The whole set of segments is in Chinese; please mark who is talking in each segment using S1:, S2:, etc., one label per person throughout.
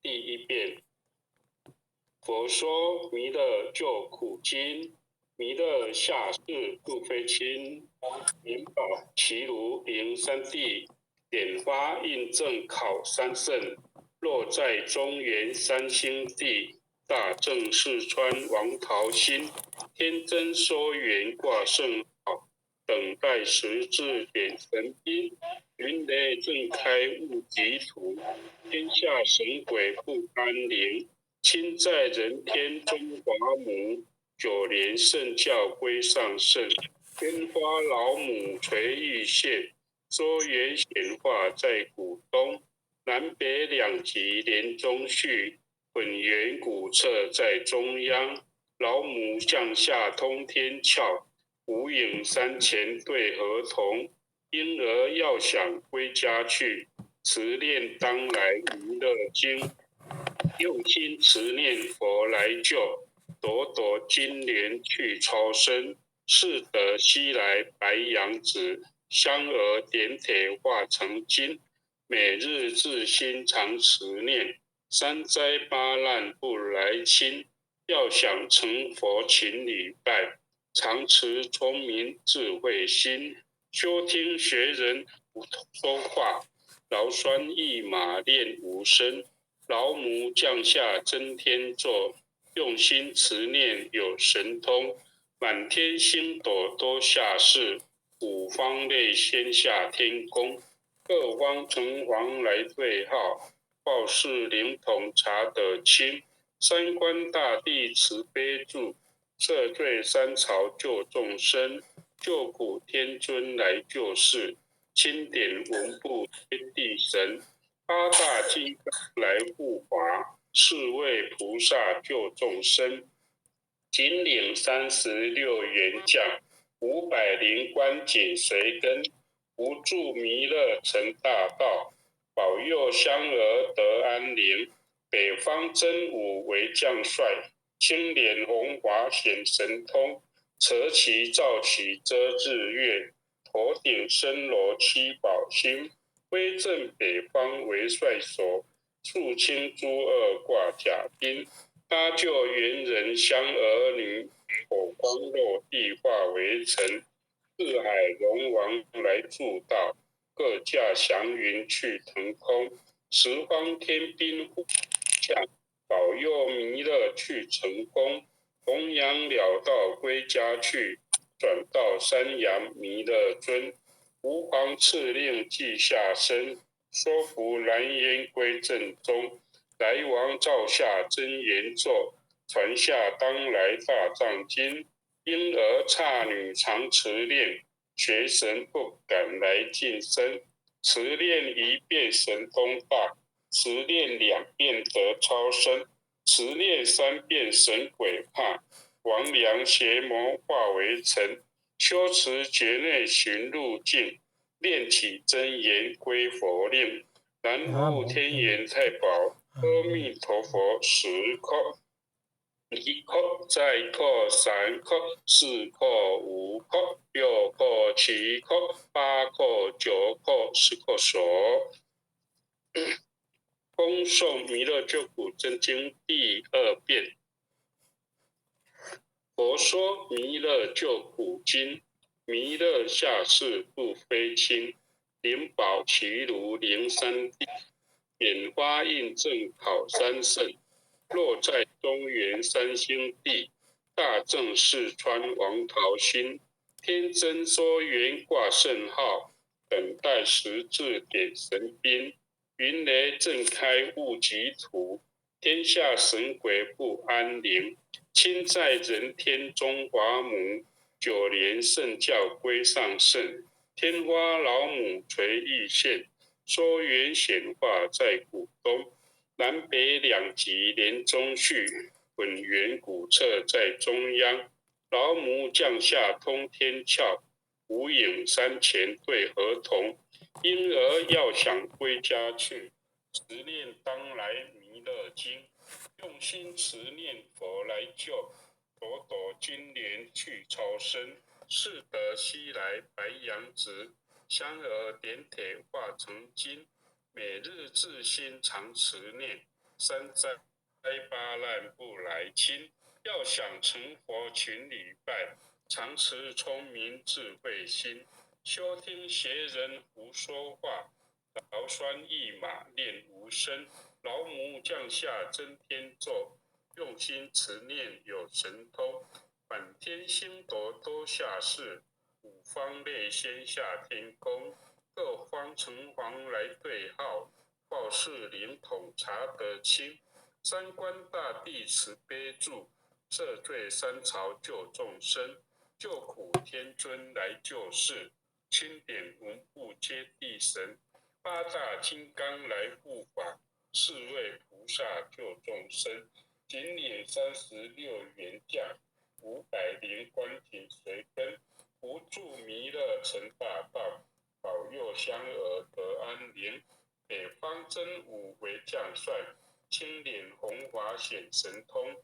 S1: 第一遍。佛说弥勒救苦经，弥勒下世度非亲，灵宝齐如灵三地，点发印证考三圣，落在中原三星地，大正四川王桃心，天真说缘挂圣号，等待十字点神兵，云雷震开雾极土，天下神鬼不安宁。亲在人天中华母，九莲圣教归上圣，天花老母垂玉线，说缘显化在古东，南北两极连中续，本源古册在中央，老母降下通天窍，无影山前对河童，婴儿要想归家去，持念当来弥勒经。用心持念佛来救，朵朵金莲去超生，是得西来白羊子，香儿点铁化成金，每日自心常持念，三灾八难不来侵，要想成佛勤礼拜，常持聪明智慧心，修听学人不说话，劳酸一马练无声。老母降下真天座，用心持念有神通，满天星斗都下世，五方内先下天宫，各方城隍来对号，报事灵统查得清，三官大帝慈悲助，赦罪三朝救众生，救苦天尊来救世，钦点文部天地神。八大金刚来护法，四位菩萨救众生，金领36员将，500灵官解谁根，无助弥勒成大道，保佑香儿得安宁。北方真武为将帅，青脸红华显神通，扯旗照旗遮日月，头顶深罗七宝星。威震北方为帅所，肃清诸恶挂甲兵，搭救猿人香儿女，火光落地化为尘，四海龙王来助道，各驾祥云去腾空，十方天兵护驾，保佑弥勒去成功，弘扬了道归家去，转到山阳弥勒尊。吾皇敕令记下身，说服蓝烟归正宗。来王诏下真言咒，传下当来大藏经。婴儿刹女常持念，学神不敢来近身。持念1遍神通大，持念2遍得超生，持念3遍神鬼怕。王良邪魔化为尘。修持劫内寻路径，念起真言归佛令。南无天眼太保，阿弥陀佛，10颗，1颗，再颗，3颗，4颗，5颗，6颗，7颗，8颗，9颗，10颗所。恭诵弥勒救苦真经第2遍。佛说弥勒救苦经，弥勒下世度非亲，灵宝齐如灵三地，点发印证考三圣，落在中原三星地，大正四川王桃心，天真说缘挂圣号，等待十字点神兵，云雷震开雾极土，天下神鬼不安宁。亲在人天中华母，九莲圣教归上圣，天花老母垂玉线，说缘显化在古东，南北两极连中续，本源古册在中央，老母降下通天窍，无影山前对河童，婴儿要想归家去，持念当来弥勒经。用心持念佛来救，朵朵金莲去超生，是得西来白羊子，香儿点铁化成金，每日自心常持念，三灾八难不来侵。要想成佛群礼拜，常持聪明智慧心。休听邪人胡说话，劳酸一马练无声。老母降下真天咒，用心持念有神通。满天星斗都下世，五方列仙下天宫。各方城隍来对号，报事灵统查得清。三官大帝慈悲助，赦罪三朝救众生。救苦天尊来救世，钦点文部接地神。八大金刚来护法，四位菩萨救众生。仅领36员将，500灵官紧随跟。不住弥勒成大道，保佑香儿得安宁。北方真武为将帅，青脸红华显神通。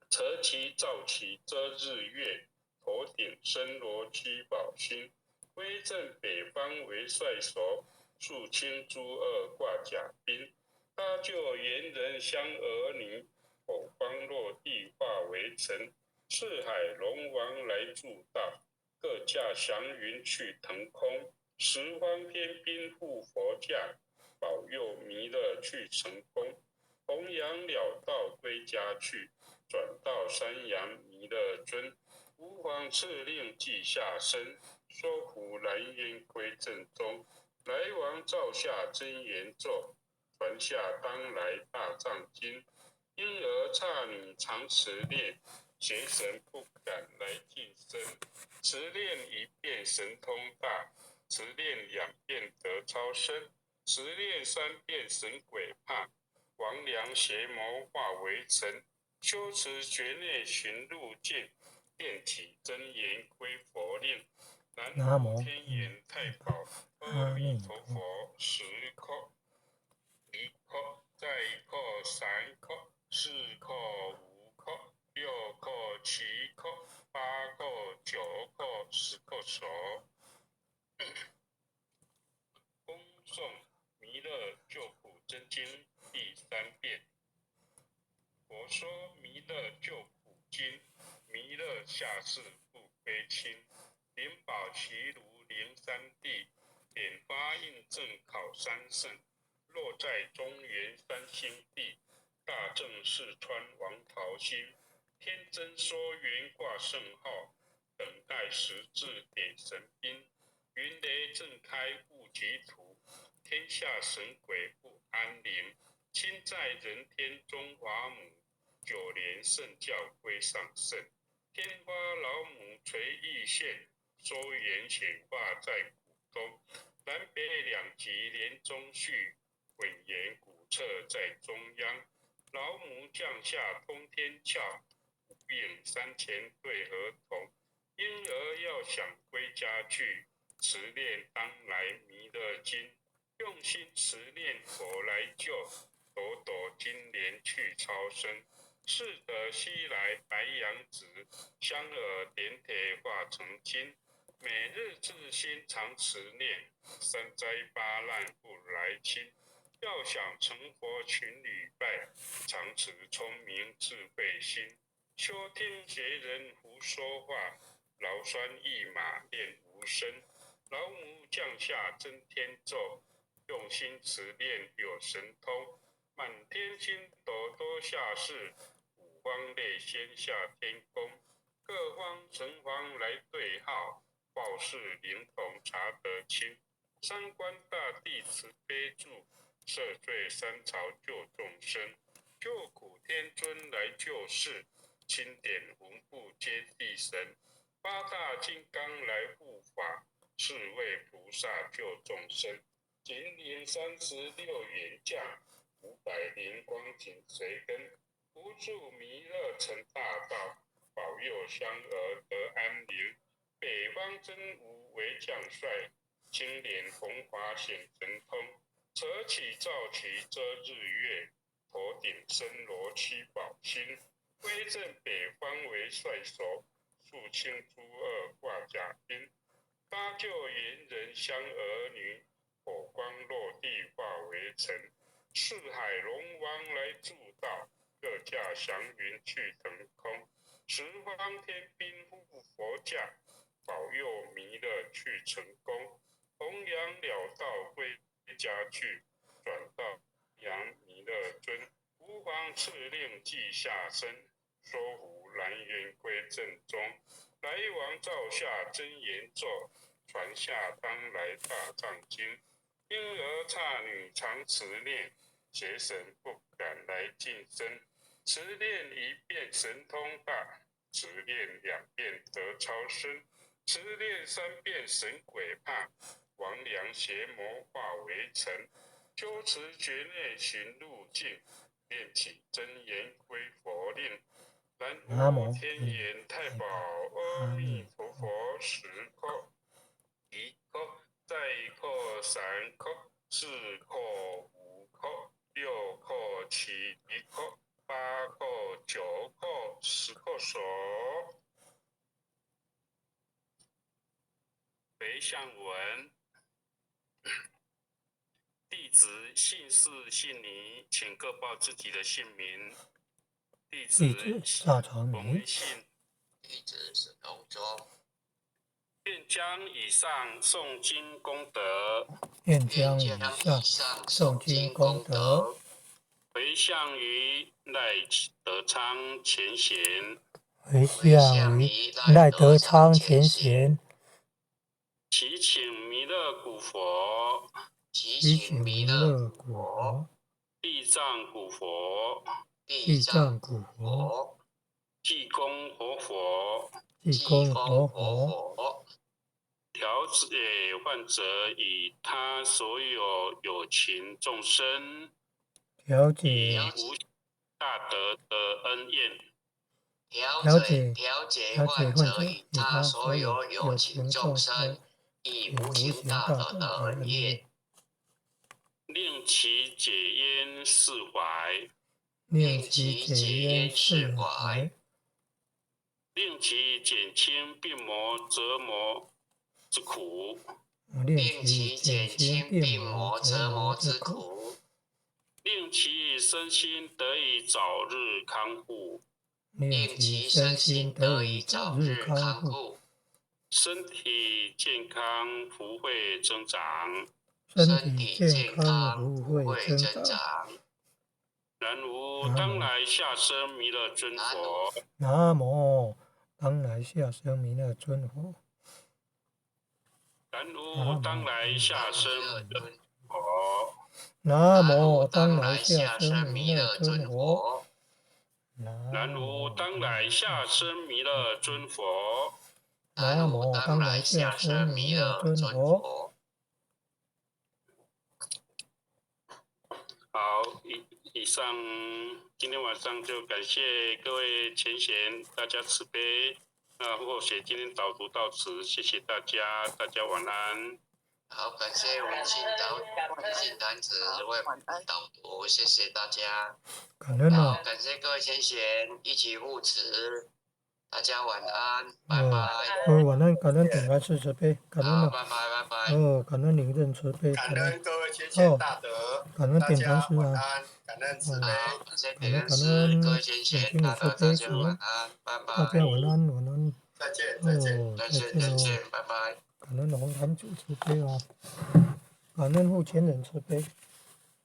S1: 扯旗照旗遮日月，头顶身罗七宝星。威震北方为帅首，肃清诸恶挂甲兵。搭救猿人香儿女，口方落地化为尘。四海龙王来助道，各驾祥云去腾空。十方天兵护佛驾，保佑弥勒去成功。弘扬了道归家去，转到山阳弥勒尊。吾皇敕令记下身，说服蓝渊归正宗。来王诏下真言咒，传下当来大藏经。婴儿刹女常持念，邪神不敢来近身。持念一遍神通大，持念2遍得超生，持念3遍神鬼怕。王良邪谋化为尘，修持觉内寻路径，遍体真言归佛令。南无天眼太保，阿弥陀佛。10叩，1叩，再叩，3叩，4叩，5叩，6叩，7叩，8叩，9叩，10叩首。恭诵《弥勒救苦真经》第3遍。佛说弥勒救苦经，弥勒下世不归亲。灵宝齐如灵三地，点发印证考三圣。落在中原三星地，大正四川王桃心。天真说圆挂圣号，等待时至点神兵。云雷震开雾极土，天下神鬼不安宁。亲在人天中华母，9年圣教归上圣。天花老母垂玉线，收圆显化在谷中。南北2极连中续，混言古册在中央。老母降下通天窍，五影山前对合同。婴儿要想归家去，持念当来弥勒经。用心持念佛来救，朵朵金莲去超生。是得西来白羊子，香耳点铁化成金。每日自心常持念，三灾八难不来侵。要想成佛群礼拜，常持聪明智慧心。休听邪人胡说话，劳酸一马练无声。老母降下真天咒，用心持念有神通。满天星斗都下世，五方列仙下天宫。各方城隍来对号，报事灵统查得清。三官大帝慈悲助，赦罪三朝救众生。救苦天尊来救世，钦点文部接地神。八大金刚来护法，四位菩萨救众生。仅领36员将，500灵光紧随跟。不住弥勒成大道，保佑香儿得安宁。北方真武为将帅，青脸红华显神通。扯起照旗遮日月，头顶身罗七宝星。威震北方为帅首，肃清诸恶挂甲兵。搭救猿人香儿女，火光落地化为尘。四海龙王来助道，各驾祥云去腾空。十方天兵护佛驾，保佑弥勒去成功。弘扬了道归家去，转到扬弥勒尊。吾皇敕令记下身，收服南辕归正中。来往照下真言咒，传下当来大藏经。婴儿刹女常持念，邪神不敢来近身。持念一遍神通大，持念2遍得超生，持念3遍神鬼怕。王良邪魔化为尘，修持觉念寻路径，念起真言归佛令。南无天眼太保阿弥陀佛，10叩，1叩，再叩3叩，4叩5叩，6叩7叩，8叩9叩，10叩手。回向文。弟子姓氏姓倪，请各报自己的姓名。弟子
S2: 夏长明。
S3: 弟子沈龙舟。
S1: 愿将以上诵经功德，回向于赖德昌前贤，祈请弥勒古佛，地藏古佛，济公活佛，调解患者与他所有有情众生，以无大德的恩愿，
S3: 调解患者与他所有有情众生，以无情大德的恩愿，
S1: 令其解冤释怀，
S3: 令其
S1: 减轻病魔折磨之苦，
S3: 令其
S1: 身心得以早日康复，身体健康福慧增长。南无当来下生弥勒尊佛。
S2: 南无当来下生弥勒尊佛。
S1: 南无当来下生弥勒尊佛。
S2: 南无当来下生弥勒尊佛。
S1: 南无当来下生弥勒尊佛。
S2: 南无当来下生弥勒尊佛。
S1: 好，以上今天晚上就感谢各位前贤，大家慈悲。或许今天导读到此，谢谢大家，大家晚安。
S3: 好，感谢文信单子为导读，谢谢大家。好，感谢各位前贤一起护持，大家晚安，拜拜。
S2: 晚安，感恩顶来是慈悲，感恩
S3: 拜拜。
S2: 感恩领任慈悲，
S4: 感恩各位前贤大德，
S2: 感恩点传师
S4: 晚安，感恩慈悲，
S3: 感谢点传师，各位前贤大德，大家晚安，拜拜。
S2: 大家晚安。
S4: 再见，
S3: 拜拜。
S2: 感恩红坛主慈悲感恩护前人慈悲，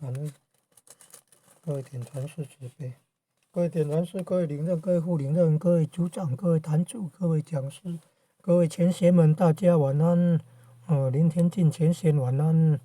S2: 感恩各位点传师慈悲，各位点传师，各位领任，各位护领任，各位组长，各位坛主，各位讲师，各位前贤们，大家晚安。林天进前贤晚安。